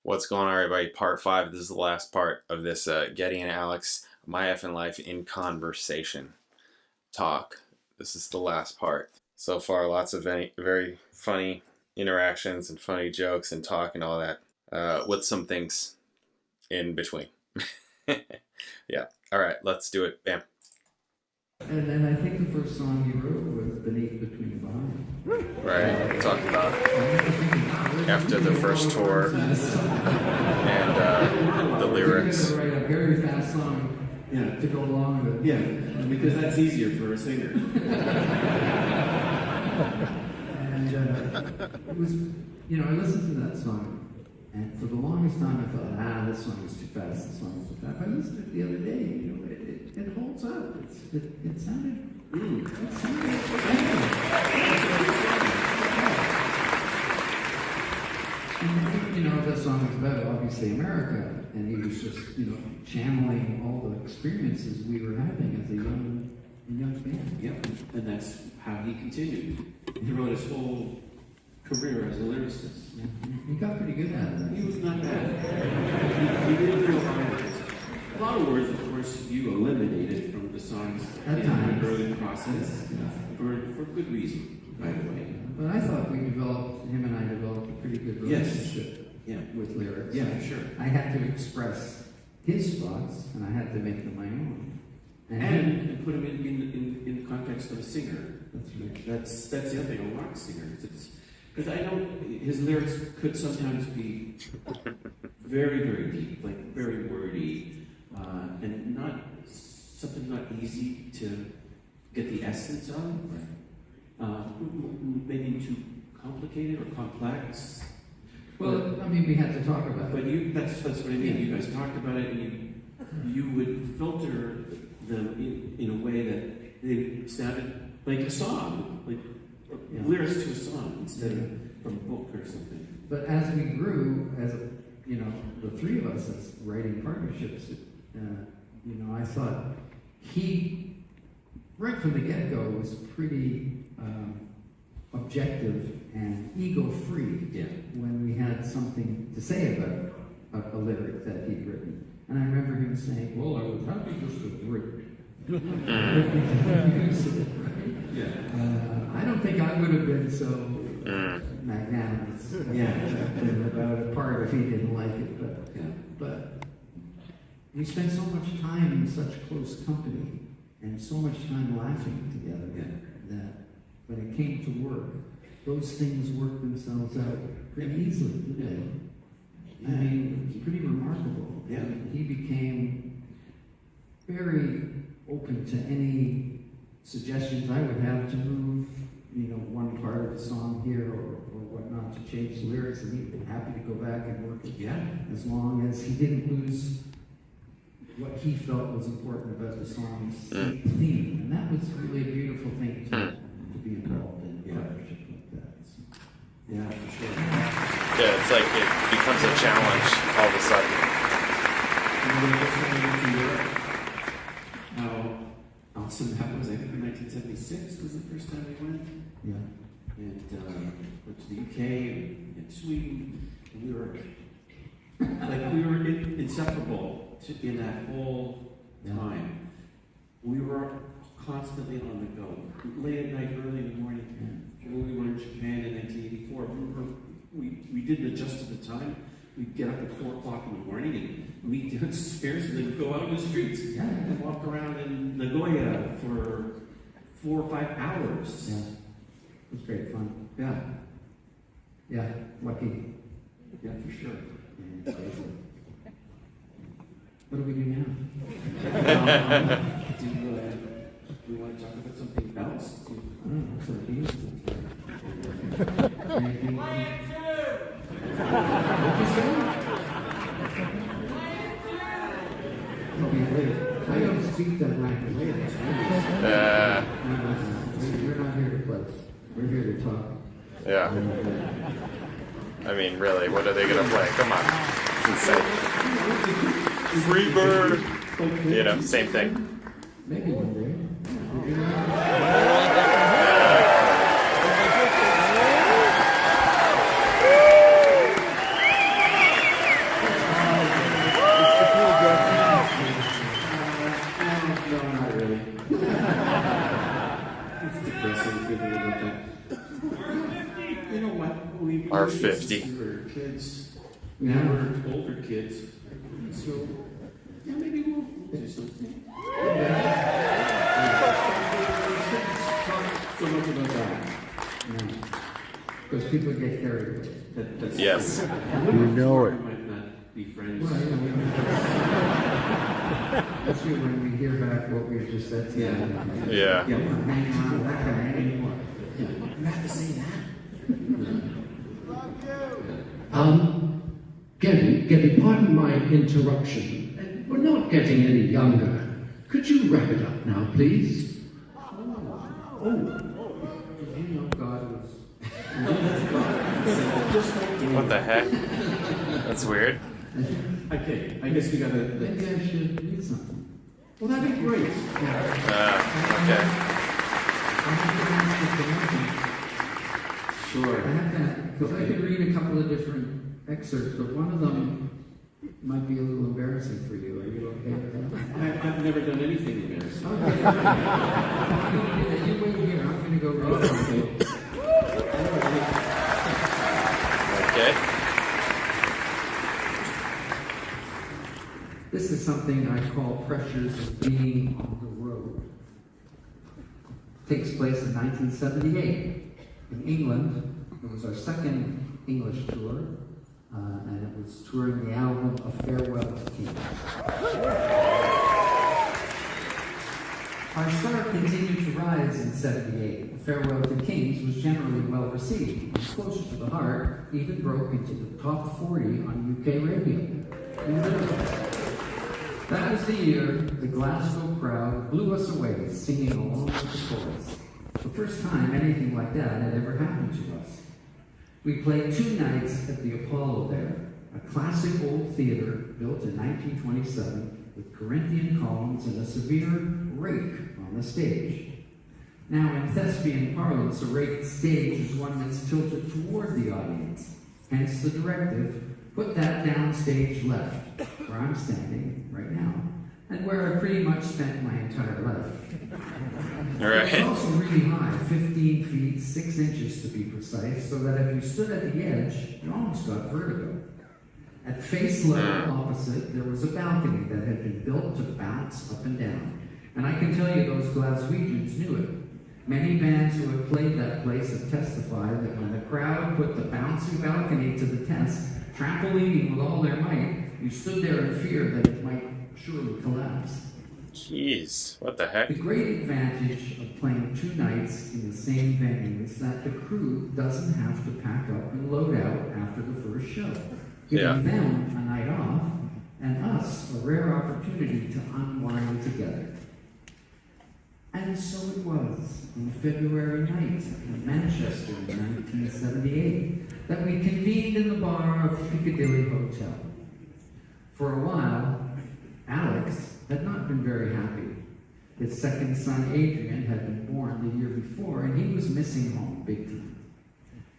What's going on, everybody? Part 5. This is the last part of this Geddy and Alex, My Effin' Life in Conversation talk. This is the last part. So far, lots of very funny interactions and funny jokes and talk and all that, with some things in between. Yeah. All right, let's do it. Bam. And then I think the first song you wrote was Beneath Between the Behind. Right, talk about after the first tour and the lyrics. You gotta write a very fast song to go along with it. Yeah, because that's easier for a singer. And it was, I listened to that song, and for the longest time I thought, this song is too fast, this song is too fast. I listened to it the other day, it holds up. It sounded good. That song was about, obviously, America, and he was just, channeling all the experiences we were having as a young band. Yep, and that's how he continued. He wrote his whole career as a lyricist. Yeah. He got pretty good at it. He was not bad. He didn't know words. A lot of words, of course, you eliminated from the songs in the early process, for good reason, by the way. But I thought him and I developed a pretty good relationship with lyrics. Yeah, sure. I had to express his thoughts, and I had to make them my own. And put them in the context of a singer. That's right. That's the other thing, a rock singer. Because I know his lyrics could sometimes be very, very deep, like very wordy, and something not easy to get the essence of. Maybe too complicated or complex. Well, we had to talk about it. But that's what I mean. You guys talked about it, and you would filter them in a way that they sounded like a song, like lyrics to a song instead of from a book or something. But as we grew, the three of us as writing partnerships, I thought he, right from the get-go, was pretty objective and ego-free when we had something to say about a lyric that he'd written. And I remember him saying, well, I was happy just to agree. I don't think I would have been so magnanimous about a part if he didn't like it. But we spent so much time in such close company and so much time laughing together that when it came to work, those things worked themselves out pretty easily, didn't they? It was pretty remarkable. Yeah. He became very open to any suggestions I would have to move, one part of the song here or whatnot, to change the lyrics, and he'd be happy to go back and work it as long as he didn't lose what he felt was important about the song's theme. And that was really a beautiful thing to be involved in a partnership like that. So, yeah, for sure. Yeah, it's like it becomes a challenge all of a sudden. How awesome that was. I think in 1976 was the first time we went. Yeah. And went to the UK and Sweden. And we were inseparable in that whole time. We were constantly on the go. Late at night, early in the morning. When we were in Japan in 1984, we didn't adjust to the time. We'd get up at 4 o'clock in the morning and meet downstairs and then go out in the streets and walk around in Nagoya for 4 or 5 hours. Yeah. It was great fun. Yeah. Yeah, lucky. Yeah, for sure. What do we do now? Do we want to talk about something else? I don't know, sort of beautiful. Anything? What you say? I don't speak that language. We're not here to play. We're here to talk. Yeah. Really, what are they going to play? Come on. It's insane. Free bird. Same thing. Maybe one day. 50. We were kids. Yeah. Now we're older kids. So, yeah, maybe we'll do something. Talk so much about that. Because people get carried away. That's Yes. You know it. We might not be friends. Well, especially when we hear back what we've just said to them. Yeah. Yeah. We're not hanging out with that guy anymore. You have to say that. Geddy, pardon my interruption. We're not getting any younger. Could you wrap it up now, please? Did you know God was... What the heck? That's weird. Okay, I guess we gotta. Maybe I should read something. Well, that'd be great. Okay. I have Sure. that, because I could read a couple of different excerpts, but one of them might be a little embarrassing for you. Are you okay with that? I've never done anything embarrassing. Okay. You wait here. I'm going to go read something. Okay. This is something I call pressures of being on the road. It takes place in 1978 in England. It was our second English tour, and it was touring the album A Farewell to Kings. Our star continued to rise in 78. A Farewell to Kings was generally well received, and closer to the heart, even broke into the top 40 on UK radio. That was the year the Glasgow crowd blew us away singing along with the chorus. The first time anything like that had ever happened to us. We played 2 nights at the Apollo there, a classic old theater built in 1927 with Corinthian columns and a severe rake on the stage. Now, in thespian parlance, a raked stage is one that's tilted toward the audience. Hence the directive, put that down stage left, where I'm standing right now, and where I pretty much spent my entire life. All right. It's also really high, 15 feet, 6 inches to be precise, so that if you stood at the edge, you almost got vertigo. At face level opposite, there was a balcony that had been built to bounce up and down. And I can tell you those Glaswegians knew it. Many bands who have played that place have testified that when the crowd put the bouncy balcony to the test, trampolining with all their might, you stood there in fear that it might surely collapse. Jeez. What the heck? The great advantage of playing 2 nights in the same venue is that the crew doesn't have to pack up and load out after the first show, giving them a night off and us a rare opportunity to unwind together. And so it was on February night in Manchester in 1978 that we convened in the bar of Piccadilly Hotel. For a while, Alex had not been very happy. His second son, Adrian, had been born the year before, and he was missing home big time.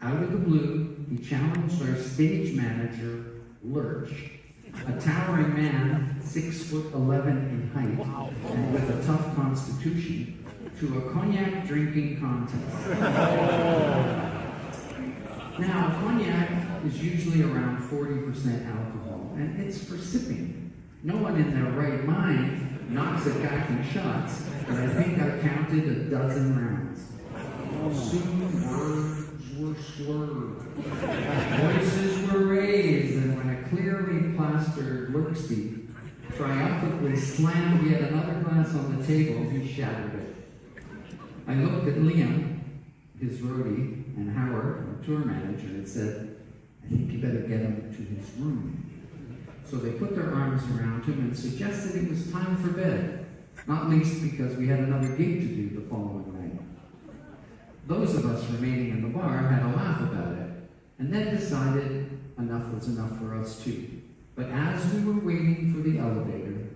Out of the blue, he challenged our stage manager, Lurch, a towering man, 6'11" in height, and with a tough constitution, to a cognac drinking contest. Now, cognac is usually around 40% alcohol, and it's for sipping. No one in their right mind knocks at back in shots, but I think I counted a dozen rounds. Soon words were slurred, voices were raised, and when a clearly plastered Lurksy triumphantly slammed yet another glass on the table, he shattered it. I looked at Liam, his roadie, and Howard, our tour manager, and said, I think you better get him to his room. So they put their arms around him and suggested it was time for bed, not least because we had another gig to do the following night. Those of us remaining in the bar had a laugh about it, and then decided enough was enough for us too. But as we were waiting for the elevator,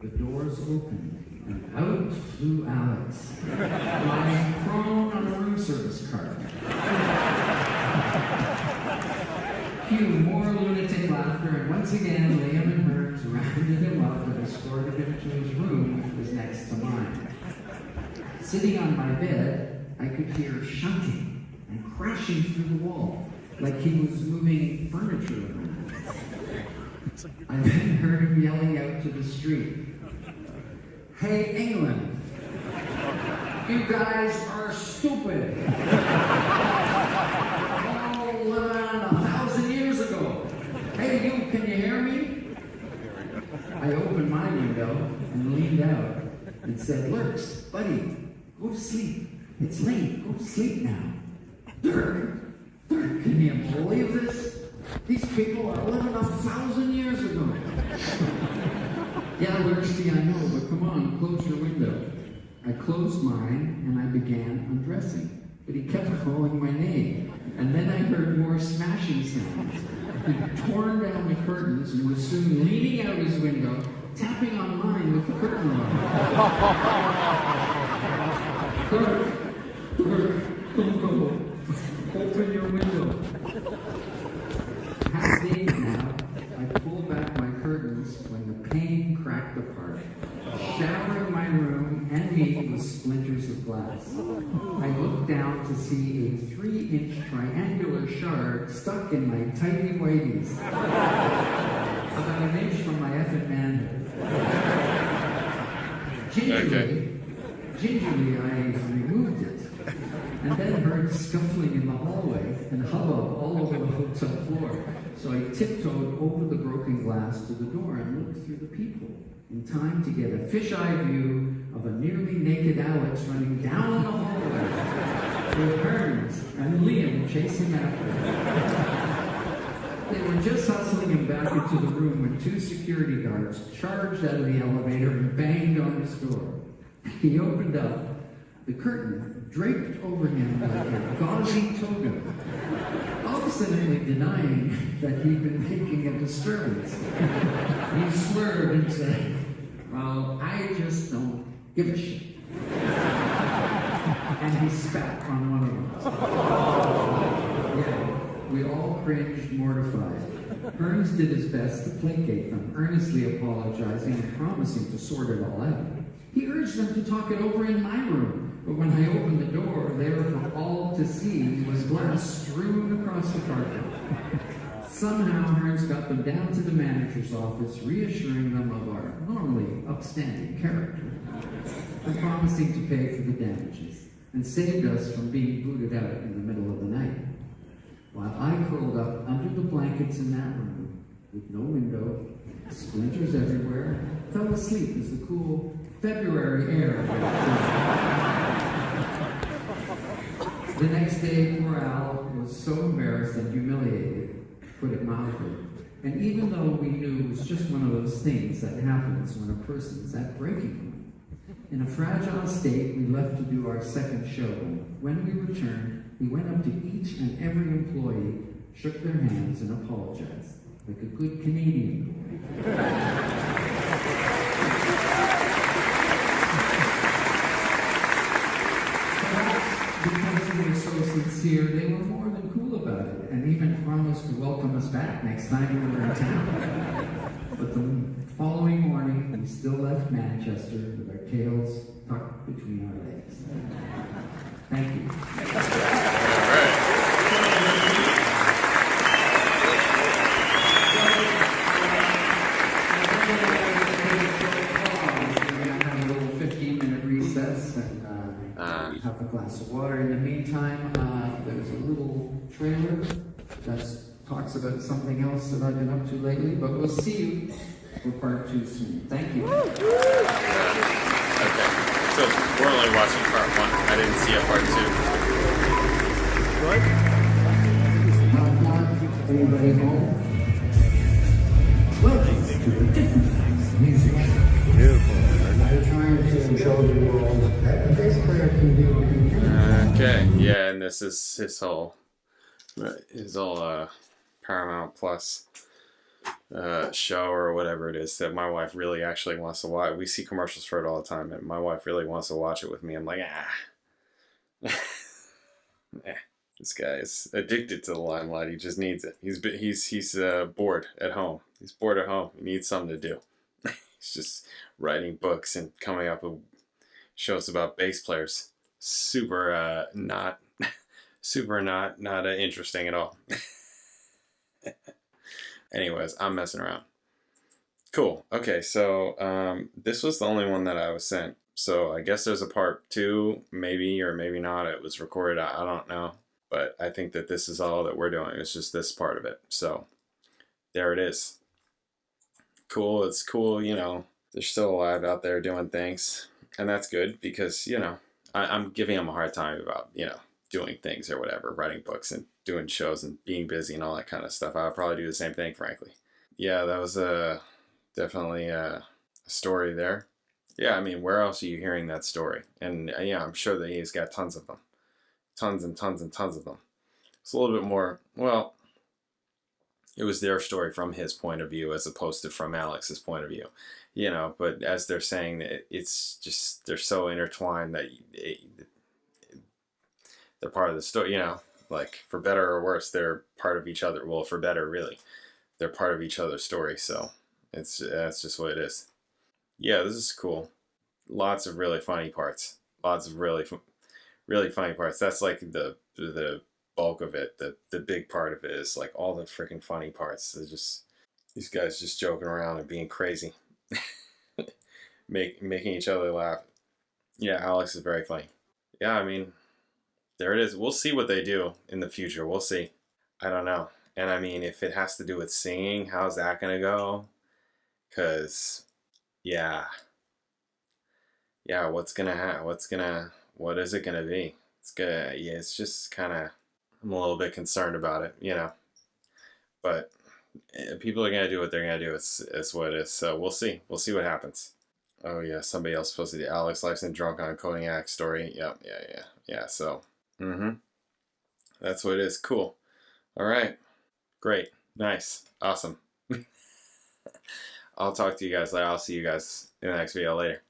the doors opened, and out flew Alex, lying prone on a room service cart. Cue more lunatic laughter, and once again, Liam and Hart rounded him up and escorted him to his room, which was next to mine. Sitting on my bed, I could hear shunting and crashing through the wall. like he was moving furniture around. I then heard him yelling out to the street, "Hey, England, you guys are stupid. All living 1,000 years ago. Hey, you, can you hear me?" I opened my window and leaned out and said, "Lurks, buddy, go to sleep. It's late. Go to sleep now." Dirk, can you believe this? These people are living 1,000 years ago. "Yeah, Lurksy, I know, but come on, close your window." I closed mine and I began undressing, but he kept calling my name. And then I heard more smashing sounds. He'd torn down the curtains and was soon leaning out his window, tapping on mine with the curtain rod. Don't go. Open your window. Half dazed now, I pulled back my curtains when the pane cracked apart, showering my room and me with splinters of glass. I looked down to see a 3-inch triangular shard stuck in my tighty whities, about an inch from my effing manhood. Gingerly, I removed it, and then heard scuffling in the hallway and hubbub all over the hotel floor. So I tiptoed over the broken glass to the door and looked through the people, in time to get a fisheye view of a nearly naked Alex running down the hallway with Hearns and Liam chasing after him. They were just hustling him back into the room when 2 security guards charged out of the elevator and banged on his door. He opened up, the curtain draped over him like a gauzy toga, obstinately denying that he'd been making a disturbance. He swerved and said, "Well, I just don't give a shit." And he spat on one of us. Yeah, we all cringed, mortified. Hearns did his best to placate them, earnestly apologizing and promising to sort it all out. He urged them to talk it over in my room, but when I opened the door, there for all to see was glass strewn across the carpet. Somehow, Hearns got them down to the manager's office, reassuring them of our normally upstanding character, and promising to pay for the damages, and saved us from being booted out in the middle of the night. While I curled up under the blankets in that room, with no window, splinters everywhere, fell asleep as the cool February air. The next day, poor Al was so embarrassed and humiliated, to put it mildly. And even though we knew it was just one of those things that happens when a person's at breaking point, in a fragile state, we left to do our second show. When we returned, we went up to each and every employee, shook their hands, and apologized, like a good Canadian boy. Because we were so sincere, they were more than cool about it, and even promised to welcome us back next time we were in town. But the following morning, we still left Manchester with our tails tucked between our legs. Thank you. All right. We're going to have a little 15-minute recess and have a glass of water. In the meantime, there's a little trailer that talks about something else that I've been up to lately, but we'll see you for part 2 soon. Thank you. Okay. So we're only watching part 1. I didn't see a part 2. Anybody home? Welcome to a different music show. Beautiful. I'm trying to show the world that a bass player can do anything. Okay. Yeah, and this is his whole Paramount Plus show or whatever it is that my wife really actually wants to watch. We see commercials for it all the time, and my wife really wants to watch it with me. I'm like, this guy is addicted to the limelight. He just needs it. He's bored at home. He's bored at home. He needs something to do. He's just writing books and coming up with shows about bass players. Super super not interesting at all. Anyways, I'm messing around. Cool. Okay, so this was the only one that I was sent. So I guess there's a part 2, maybe or maybe not. It was recorded. I don't know. But I think that this is all that we're doing. It's just this part of it. So there it is. Cool. It's cool, you know. They're still alive out there doing things. And that's good because, you know, I'm giving them a hard time about, you know, doing things or whatever, writing books and doing shows and being busy and all that kind of stuff. I would probably do the same thing, frankly. Yeah, that was definitely a story there. Yeah, I mean, where else are you hearing that story? And yeah, I'm sure that he's got tons of them. Tons and tons and tons of them. It's a little bit more, well, it was their story from his point of view as opposed to from Alex's point of view. You know, but as they're saying, it's just, they're so intertwined that they're part of the story, you know, like for better or worse, they're part of each other. Well, for better, really. They're part of each other's story, so that's just what it is. Yeah, this is cool. Lots of really funny parts. Lots of really funny parts. That's like the bulk of it. The big part of it is like all the freaking funny parts. They're just these guys just joking around and being crazy, making each other laugh. Yeah, Alex is very funny. Yeah, I mean, there it is. We'll see what they do in the future. We'll see. I don't know. And I mean, if it has to do with singing, how's that gonna go? Cause yeah, what's gonna happen? What is it gonna be? Yeah, it's just kind of, I'm a little bit concerned about it, you know. But people are gonna do what they're gonna do. It's what it is. So we'll see. We'll see what happens. Oh yeah, somebody else posted the Alex LIFESON drunk on cognac story. Yep, yeah. So, that's what it is. Cool. All right. Great. Nice. Awesome. I'll talk to you guys later. I'll see you guys in the next video later.